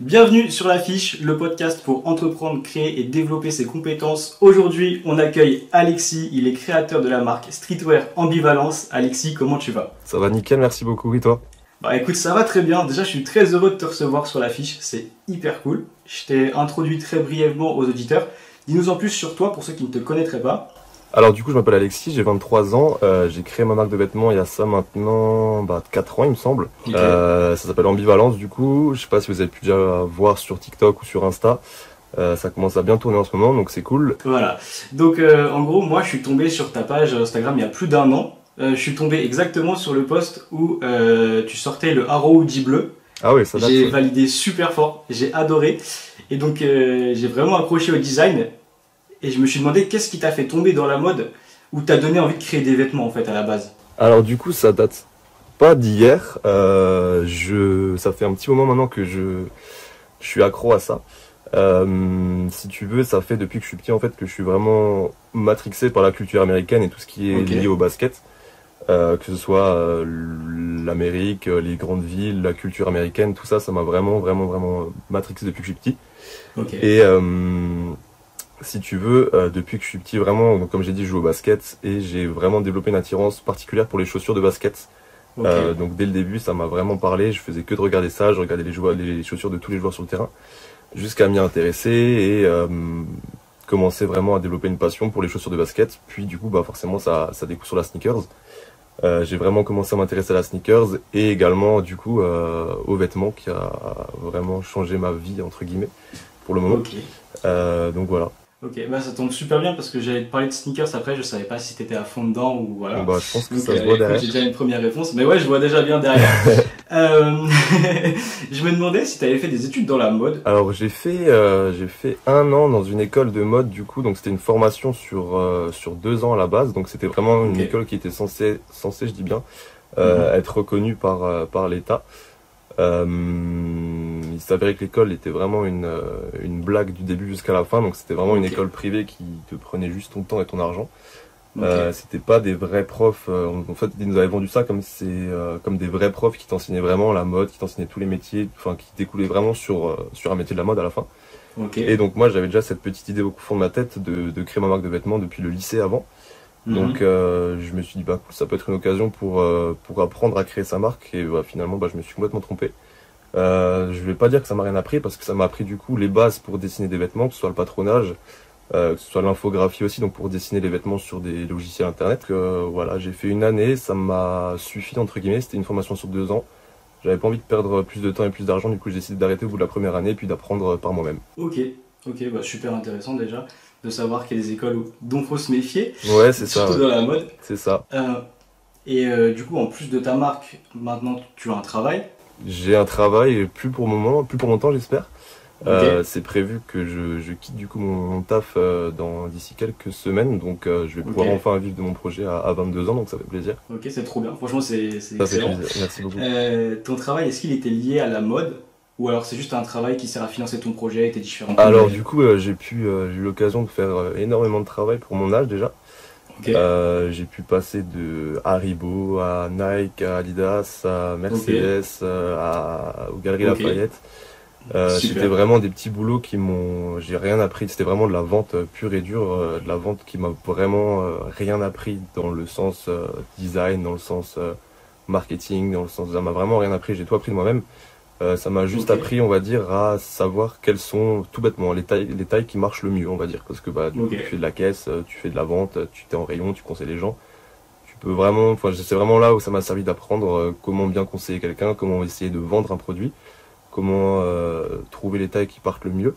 Bienvenue sur l'affiche, le podcast pour entreprendre, créer et développer ses compétences. Aujourd'hui, on accueille Alexis, il est créateur de la marque Streetwear Ambivalence. Alexis, comment tu vas? Ça va nickel, merci beaucoup, et toi? Bah écoute, ça va très bien. Déjà, je suis très heureux de te recevoir sur l'affiche, c'est hyper cool. Je t'ai introduit très brièvement aux auditeurs. Dis-nous en plus sur toi pour ceux qui ne te connaîtraient pas. Alors du coup, je m'appelle Alexis, j'ai 23 ans, j'ai créé ma marque de vêtements il y a ça maintenant 4 ans il me semble. Ok. Ça s'appelle Ambivalence du coup, je sais pas si vous avez pu déjà voir sur TikTok ou sur Insta. Ça commence à bien tourner en ce moment, donc c'est cool. Voilà. Donc en gros, moi je suis tombé sur ta page Instagram il y a plus d'un an. Je suis tombé exactement sur le post où tu sortais le Haro Hoodie bleu. Ah oui, ça date. J'ai validé super fort, j'ai adoré. Et donc j'ai vraiment accroché au design. Et je me suis demandé qu'est-ce qui t'a fait tomber dans la mode ou t'a donné envie de créer des vêtements en fait à la base. Alors du coup, ça date pas d'hier. Ça fait un petit moment maintenant que je suis accro à ça. Si tu veux, ça fait depuis que je suis petit en fait que je suis vraiment matrixé par la culture américaine et tout ce qui est Ok. lié au basket. Que ce soit l'Amérique, les grandes villes, la culture américaine, tout ça, ça m'a vraiment matrixé depuis que je suis petit. Ok. Et si tu veux, depuis que je suis petit, vraiment, donc, comme j'ai dit, je joue au basket et j'ai vraiment développé une attirance particulière pour les chaussures de basket. Ok. Donc dès le début, ça m'a vraiment parlé. Je faisais que de regarder ça, je regardais les chaussures de tous les joueurs sur le terrain, jusqu'à m'y intéresser et commencer vraiment à développer une passion pour les chaussures de basket. Puis du coup, bah forcément, ça découle sur la sneakers. J'ai vraiment commencé à m'intéresser à la sneakers et également du coup aux vêtements qui a vraiment changé ma vie entre guillemets pour le moment. Ok. Donc voilà. Ok, bah ça tombe super bien parce que j'allais te parler de sneakers après, je savais pas si t'étais à fond dedans ou voilà. Bon, bah, je pense que Donc ça se voit écoute, derrière. j'ai déjà une première réponse, mais ouais, je vois déjà bien derrière. Je me demandais si t'avais fait des études dans la mode. Alors j'ai fait 1 an dans une école de mode du coup, donc c'était une formation sur 2 ans à la base, donc c'était vraiment une Ok. école qui était censée, je dis bien, être reconnue par l'État. Il s'avérait que l'école était vraiment une blague du début jusqu'à la fin, donc c'était vraiment une Ok. école privée qui te prenait juste ton temps et ton argent. Ok. C'était pas des vrais profs, en fait ils nous avaient vendu ça comme des vrais profs qui t'enseignaient vraiment la mode, qui t'enseignaient tous les métiers, enfin qui découlaient vraiment sur un métier de la mode à la fin. Ok. Et donc moi j'avais déjà cette petite idée au fond de ma tête de créer ma marque de vêtements depuis le lycée avant. Donc je me suis dit bah cool, ça peut être une occasion pour apprendre à créer sa marque et bah, finalement bah, je me suis complètement trompé. Je vais pas dire que ça m'a rien appris parce que ça m'a appris du coup les bases pour dessiner des vêtements, que ce soit le patronage, que ce soit l'infographie aussi, donc pour dessiner les vêtements sur des logiciels internet. Voilà, j'ai fait 1 année, ça m'a suffi entre guillemets, c'était une formation sur 2 ans. J'avais pas envie de perdre plus de temps et plus d'argent, du coup j'ai décidé d'arrêter au bout de la première année et puis d'apprendre par moi-même. Ok. Ok, bah super intéressant déjà de savoir qu'il y a des écoles dont faut se méfier, Ouais, c'est ça, surtout ouais. dans la mode. C'est ça. Du coup, en plus de ta marque, maintenant tu as un travail. J'ai un travail, plus pour longtemps j'espère. Ok. C'est prévu que je quitte du coup mon taf d'ici quelques semaines, donc je vais pouvoir Ok. enfin vivre de mon projet à 22 ans, donc ça fait plaisir. Ok, c'est trop bien. Franchement, c'est Ça fait excellent. plaisir, merci beaucoup. Ton travail, est-ce qu'il était lié à la mode ou alors c'est juste un travail qui sert à financer ton projet et tes différents Alors projets? du coup j'ai eu l'occasion de faire énormément de travail pour mon âge déjà. Ok. J'ai pu passer de Haribo à Nike, à Adidas, à Mercedes, aux Galeries Ok. Lafayette. Super. C'était vraiment des petits boulots j'ai rien appris. C'était vraiment de la vente pure et dure, de la vente qui m'a vraiment rien appris dans le sens design, dans le sens marketing, dans le sens, ça m'a vraiment rien appris. J'ai tout appris de moi-même. Ça m'a juste Ok. appris, on va dire, à savoir quelles sont, tout bêtement, les tailles qui marchent le mieux, on va dire. Parce que bah, du coup, Ok. tu fais de la caisse, tu fais de la vente, tu t'es en rayon, tu conseilles les gens. Tu peux vraiment, enfin, c'est vraiment là où ça m'a servi d'apprendre comment bien conseiller quelqu'un, comment essayer de vendre un produit, comment trouver les tailles qui partent le mieux.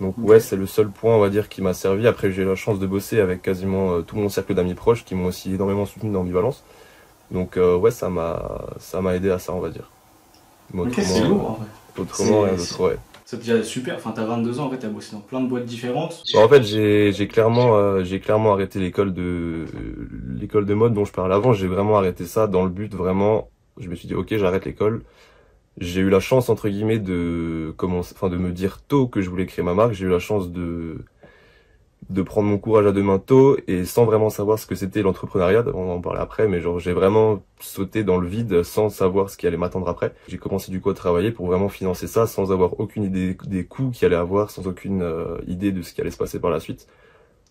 Donc Ok. ouais, c'est le seul point, on va dire, qui m'a servi. Après, j'ai eu la chance de bosser avec quasiment tout mon cercle d'amis proches qui m'ont aussi énormément soutenu dans Ambivalence. Donc ouais, ça m'a aidé à ça, on va dire. Mais Ok, c'est lourd en vrai. autrement rien C'est- d'autre, ouais. C'est déjà super. Enfin, t'as 22 ans, en fait, t'as bossé dans plein de boîtes différentes. Bon, en fait, j'ai clairement arrêté l'école de mode dont je parlais avant. J'ai vraiment arrêté ça dans le but vraiment. Je me suis dit, ok, j'arrête l'école. J'ai eu la chance entre guillemets de commencer, enfin de me dire tôt que je voulais créer ma marque. J'ai eu la chance de prendre mon courage à deux mains tôt et sans vraiment savoir ce que c'était l'entrepreneuriat, on va en parler après, mais genre j'ai vraiment sauté dans le vide sans savoir ce qui allait m'attendre après. J'ai commencé du coup à travailler pour vraiment financer ça sans avoir aucune idée des coûts qu'il allait avoir, sans aucune idée de ce qui allait se passer par la suite.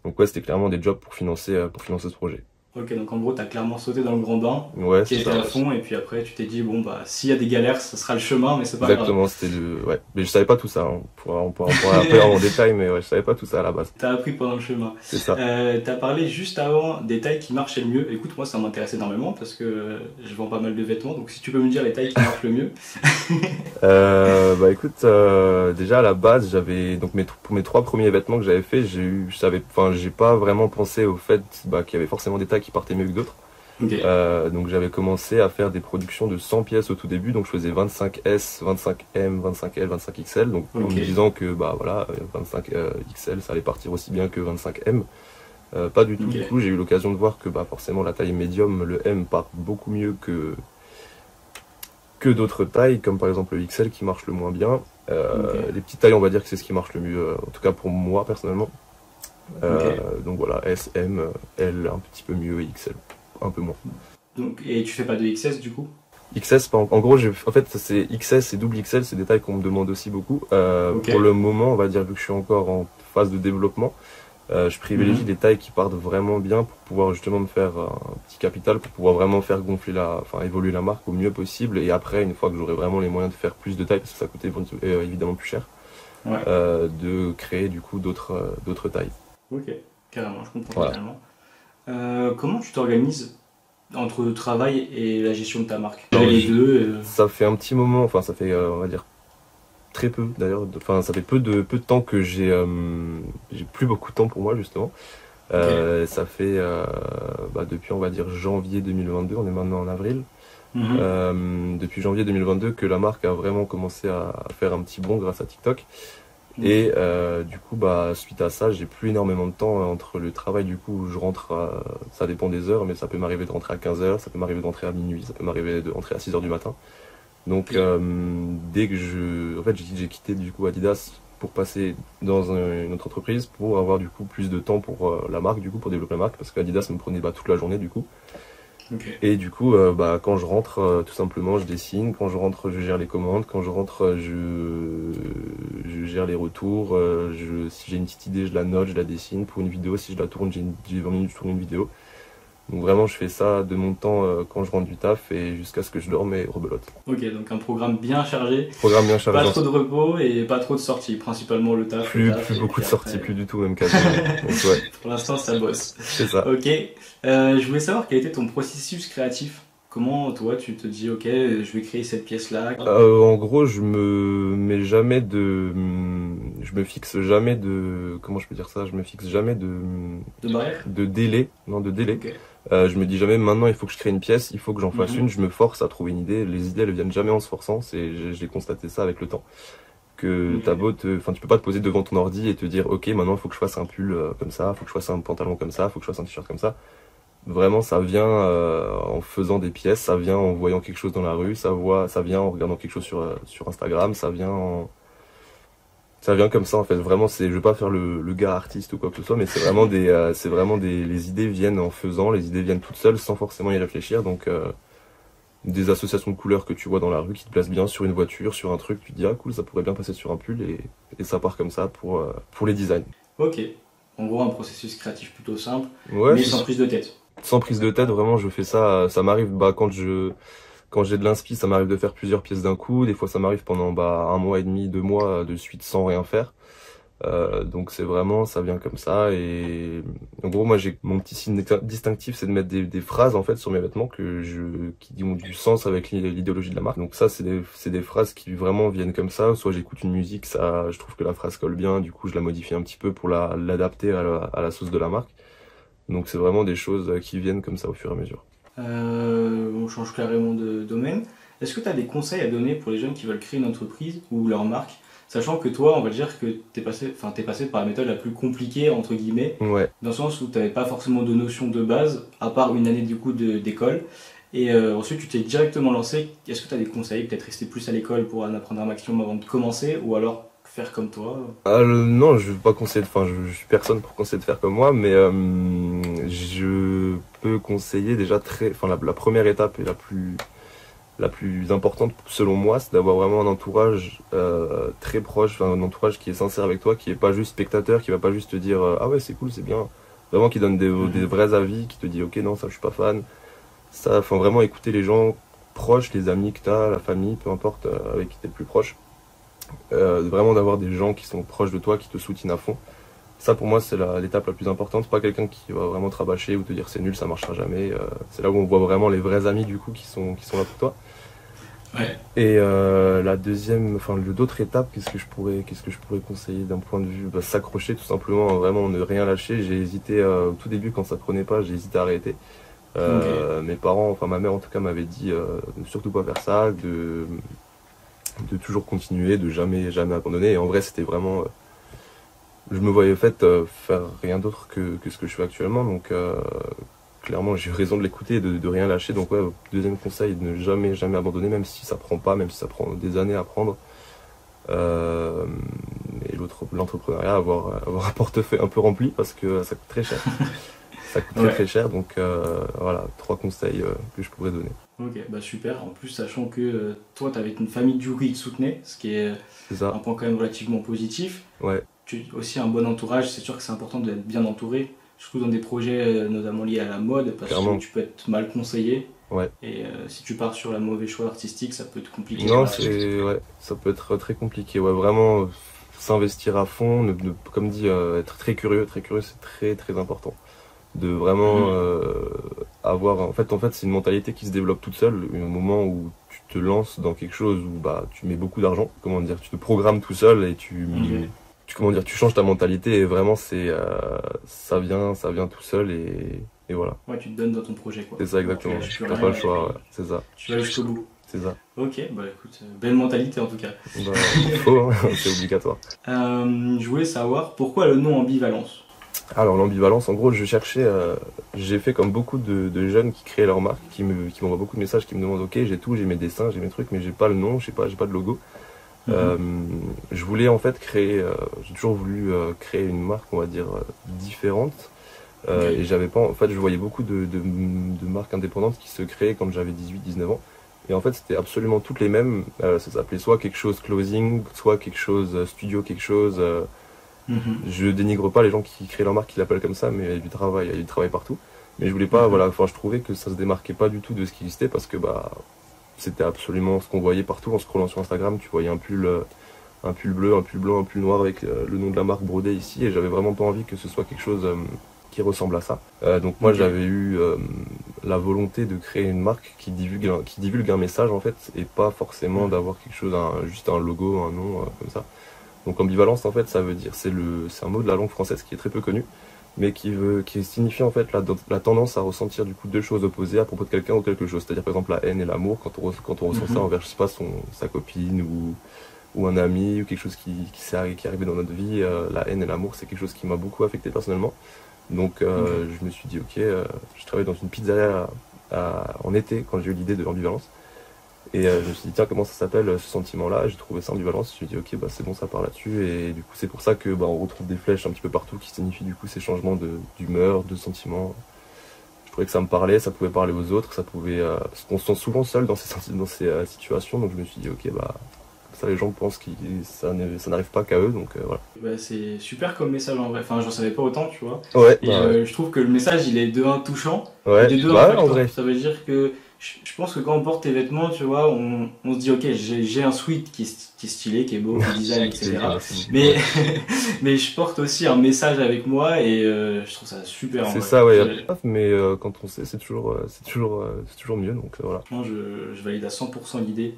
Donc ouais, c'était clairement des jobs pour financer ce projet. Ok, donc en gros, tu as clairement sauté dans le grand bain, Ouais, qui c'est était ça. à fond, et puis après, tu t'es dit, bon, bah, s'il y a des galères, ce sera le chemin, mais c'est pas grave. Exactement, ouais. Mais je savais pas tout ça, hein. On pourra en parler après en détail, mais ouais, je savais pas tout ça à la base. T'as appris pendant le chemin. C'est ça. T'as parlé juste avant des tailles qui marchaient le mieux. Écoute, moi, ça m'intéresse énormément parce que je vends pas mal de vêtements, donc si tu peux me dire les tailles qui marchent le mieux. Bah écoute, déjà à la base, j'avais donc pour mes 3 premiers vêtements que j'avais fait, j'ai pas vraiment pensé au fait qu'il y avait forcément des tailles qui partaient mieux que d'autres. Okay. Donc j'avais commencé à faire des productions de 100 pièces au tout début, donc je faisais 25S, 25M, 25L, 25XL, donc en me disant que bah voilà, 25XL ça allait partir aussi bien que 25M. Pas du tout, du coup j'ai eu l'occasion de voir que bah forcément la taille médium, le M part beaucoup mieux que d'autres tailles, comme par exemple le XL qui marche le moins bien. Les petites tailles on va dire que c'est ce qui marche le mieux, en tout cas pour moi personnellement. Donc voilà, S, M, L un petit peu mieux et XL un peu moins. Donc, et tu fais pas de XS du coup? XS, en gros, en fait, c'est XS et double XL, c'est des tailles qu'on me demande aussi beaucoup. Pour le moment, on va dire, vu que je suis encore en phase de développement, je privilégie des tailles qui partent vraiment bien pour pouvoir justement me faire un petit capital, pour pouvoir vraiment faire évoluer la marque au mieux possible. Et après, une fois que j'aurai vraiment les moyens de faire plus de tailles, parce que ça coûte évidemment plus cher, de créer du coup d'autres tailles. Ok, carrément, je comprends totalement. Comment tu t'organises entre le travail et la gestion de ta marque? Les deux Ça fait un petit moment, ça fait on va dire très peu d'ailleurs, ça fait peu de temps que j'ai plus beaucoup de temps pour moi justement. Ça fait depuis on va dire janvier 2022, on est maintenant en avril. Depuis janvier 2022 que la marque a vraiment commencé à faire un petit bond grâce à TikTok. Et du coup suite à ça j'ai plus énormément de temps entre le travail du coup où je rentre ça dépend des heures mais ça peut m'arriver de rentrer à 15h, ça peut m'arriver de rentrer à minuit, ça peut m'arriver de rentrer à 6h du matin. Donc dès que j'ai quitté du coup Adidas pour passer dans une autre entreprise pour avoir du coup plus de temps pour la marque, du coup pour développer la marque parce qu'Adidas me prenait toute la journée du coup. Et du coup, quand je rentre, tout simplement, je dessine. Quand je rentre, je gère les commandes. Quand je rentre, je gère les retours. Si j'ai une petite idée, je la note, je la dessine. Pour une vidéo, si je la tourne, j'ai 20 minutes, je tourne une vidéo. Donc vraiment, je fais ça de mon temps quand je rentre du taf et jusqu'à ce que je dorme et rebelote. Ok, donc un programme bien chargé. Programme bien chargé. Pas trop de repos et pas trop de sorties, principalement le taf. Plus beaucoup de sorties, plus du tout même quasiment. Donc, ouais. Pour l'instant, ça bosse. C'est ça. Ok. Je voulais savoir quel était ton processus créatif. Comment toi tu te dis ok, je vais créer cette pièce-là? En gros, je me fixe jamais de, comment je peux dire ça? Je me fixe jamais de barrière? De délai, non de délai. Okay. Je me dis jamais maintenant il faut que je crée une pièce, il faut que j'en fasse une. Je me force à trouver une idée. Les idées elles viennent jamais en se forçant. J'ai constaté ça avec le temps. Que tu peux pas te poser devant ton ordi et te dire ok maintenant il faut que je fasse un pull comme ça, il faut que je fasse un pantalon comme ça, il faut que je fasse un t-shirt comme ça. Vraiment, ça vient en faisant des pièces, ça vient en voyant quelque chose dans la rue, ça vient en regardant quelque chose sur Instagram, ça vient comme ça en fait. Vraiment, je veux pas faire le gars artiste ou quoi que ce soit, mais c'est vraiment les idées viennent en faisant, les idées viennent toutes seules sans forcément y réfléchir. Donc, des associations de couleurs que tu vois dans la rue qui te placent bien sur une voiture, sur un truc, tu te dis ah cool, ça pourrait bien passer sur un pull et ça part comme ça pour les designs. Ok. En gros, un processus créatif plutôt simple, mais sans prise de tête. Sans prise de tête, vraiment, je fais ça. Ça m'arrive quand j'ai de l'inspi, ça m'arrive de faire plusieurs pièces d'un coup. Des fois, ça m'arrive pendant 1 mois et demi, 2 mois de suite sans rien faire. Donc c'est vraiment, ça vient comme ça. Et en gros, moi, j'ai mon petit signe distinctif, c'est de mettre des phrases en fait sur mes vêtements qui ont du sens avec l'idéologie de la marque. Donc ça, c'est des phrases qui vraiment viennent comme ça. Soit j'écoute une musique, je trouve que la phrase colle bien, du coup, je la modifie un petit peu pour l'adapter à la sauce de la marque. Donc c'est vraiment des choses qui viennent comme ça au fur et à mesure. On change carrément de domaine. Est-ce que tu as des conseils à donner pour les jeunes qui veulent créer une entreprise ou leur marque, sachant que toi, on va dire que t'es passé par la méthode la plus compliquée, entre guillemets, dans le sens où tu n'avais pas forcément de notion de base, à part une année du coup d'école, et ensuite tu t'es directement lancé. Est-ce que tu as des conseils, peut-être rester plus à l'école pour en apprendre un maximum avant de commencer, ou alors faire comme toi? Non, je veux pas conseiller, enfin, je suis personne pour conseiller de faire comme moi, mais je peux conseiller déjà enfin, la première étape et la plus importante selon moi, c'est d'avoir vraiment un entourage très proche, enfin, un entourage qui est sincère avec toi, qui est pas juste spectateur, qui va pas juste te dire ah ouais c'est cool, c'est bien, vraiment qui donne des vrais avis, qui te dit ok non ça je suis pas fan, ça, enfin vraiment écouter les gens proches, les amis que t'as, la famille, peu importe avec qui t'es le plus proche, vraiment d'avoir des gens qui sont proches de toi, qui te soutiennent à fond. Ça pour moi c'est l'étape la plus importante, pas quelqu'un qui va vraiment te rabâcher ou te dire c'est nul, ça marchera jamais. C'est là où on voit vraiment les vrais amis du coup qui sont là pour toi. Ouais. Et la deuxième, enfin d'autres étapes, qu'est-ce que je pourrais conseiller d'un point de vue, s'accrocher tout simplement, vraiment ne rien lâcher. J'ai hésité au tout début quand ça prenait pas, j'ai hésité à arrêter. Ok. Mes parents, enfin ma mère en tout cas m'avait dit de surtout pas faire ça, de toujours continuer, de jamais abandonner. Et en vrai c'était vraiment je me voyais en fait faire rien d'autre que ce que je fais actuellement, donc clairement j'ai eu raison de l'écouter et de rien lâcher. Donc ouais, deuxième conseil, de ne jamais abandonner, même si ça prend pas, même si ça prend des années à prendre. Euh, et l'entrepreneuriat, avoir un portefeuille un peu rempli parce que ça coûte très cher. Ça coûte Ouais. très cher, donc voilà, trois conseils que je pourrais donner. Ok, bah super. En plus, sachant que toi, tu avais une famille du coup qui te soutenait, ce qui est C'est un ça, point quand même relativement positif. ouais, Tu aussi un bon entourage, c'est sûr que c'est important d'être bien entouré, surtout dans des projets notamment liés à la mode, parce que clairement, tu peux être mal conseillé. ouais. Et si tu pars sur la mauvais choix artistique, ça peut te compliquer par Non, la suite. ouais, ça peut être très compliqué. Ouais, vraiment s'investir à fond, comme dit, être très curieux. Très curieux, c'est très important. De vraiment Mhm. avoir, en fait, c'est une mentalité qui se développe toute seule. Au moment où tu te lances dans quelque chose où bah tu mets beaucoup d'argent, comment dire, tu te programmes tout seul et Ok. comment dire, tu changes ta mentalité et vraiment c'est ça vient tout seul et voilà. Ouais, tu te donnes dans ton projet, quoi. C'est ça Donc tu exactement. lâches plus T'as pas rien le et choix, puis ouais. C'est ça, tu vas jusqu'au bout. c'est ça. Ok, bah écoute, belle mentalité en tout cas. Bah, il faut, hein, c'est obligatoire. Je voulais savoir pourquoi le nom ambivalence. Alors l'ambivalence, en gros, j'ai fait comme beaucoup de jeunes qui créent leur marque, qui m'envoient beaucoup de messages, qui me demandent, ok, j'ai tout, j'ai mes dessins, j'ai mes trucs, mais j'ai pas le nom, j'ai pas de logo. Euh, Mhm. je voulais en fait j'ai toujours voulu créer une marque, on va dire, différente. Ok. Et j'avais pas, en fait, je voyais beaucoup de marques indépendantes qui se créaient quand j'avais 18-19 ans. Et en fait, c'était absolument toutes les mêmes. Ça s'appelait soit quelque chose closing, soit quelque chose studio, quelque chose. Mhm. Je dénigre pas les gens qui créent leur marque, qui l'appellent comme ça, mais il y a du travail partout. Mais je voulais pas, Mhm. voilà, enfin, je trouvais que ça se démarquait pas du tout de ce qui existait parce que bah, c'était absolument ce qu'on voyait partout en scrollant sur Instagram. Tu voyais un pull bleu, un pull blanc, un pull noir avec le nom de la marque brodé ici, et j'avais vraiment pas envie que ce soit quelque chose qui ressemble à ça. Donc moi, Ok. j'avais eu la volonté de créer une marque qui divulgue un message en fait, et pas forcément Mhm. d'avoir quelque chose, juste un logo, un nom comme ça. Donc ambivalence en fait ça veut dire c'est un mot de la langue française qui est très peu connu mais qui signifie en fait la tendance à ressentir du coup deux choses opposées à propos de quelqu'un ou quelque chose. C'est-à-dire par exemple la haine et l'amour quand on ressent ça Mhm. envers je sais pas sa copine ou un ami ou quelque chose qui est arrivé dans notre vie, la haine et l'amour c'est quelque chose qui m'a beaucoup affecté personnellement. Donc Ok. je me suis dit ok, je travaillais dans une pizzeria en été quand j'ai eu l'idée de l'ambivalence. Et je me suis dit, tiens, comment ça s'appelle ce sentiment-là? J'ai trouvé ça ambivalence. Je me suis dit, ok, bah, c'est bon, ça part là-dessus. Et du coup, c'est pour ça que bah, on retrouve des flèches un petit peu partout qui signifient du coup ces changements d'humeur, de sentiments. Je trouvais que ça me parlait, ça pouvait parler aux autres, ça pouvait. Parce qu'on se sent souvent seul dans dans ces situations. Donc je me suis dit, ok, bah, comme ça les gens pensent que ça n'arrive pas qu'à eux. Donc voilà. Bah, c'est super comme message en vrai. Enfin, j'en savais pas autant, tu vois. Ouais, Et bah ouais. je trouve que le message, il est de un touchant et Ouais, de deux bah ouais, en impactant. vrai. Ça veut dire que je pense que quand on porte tes vêtements, tu vois, on se dit, ok, j'ai un sweat qui est stylé, qui est beau, qui design, Avec plaisir, etc. merci beaucoup. Mais, Ouais. mais je porte aussi un message avec moi et je trouve ça super en C'est vrai. ça, ouais, y a pas de mais quand on sait, c'est toujours mieux. Donc voilà. Franchement, je valide à 100% l'idée.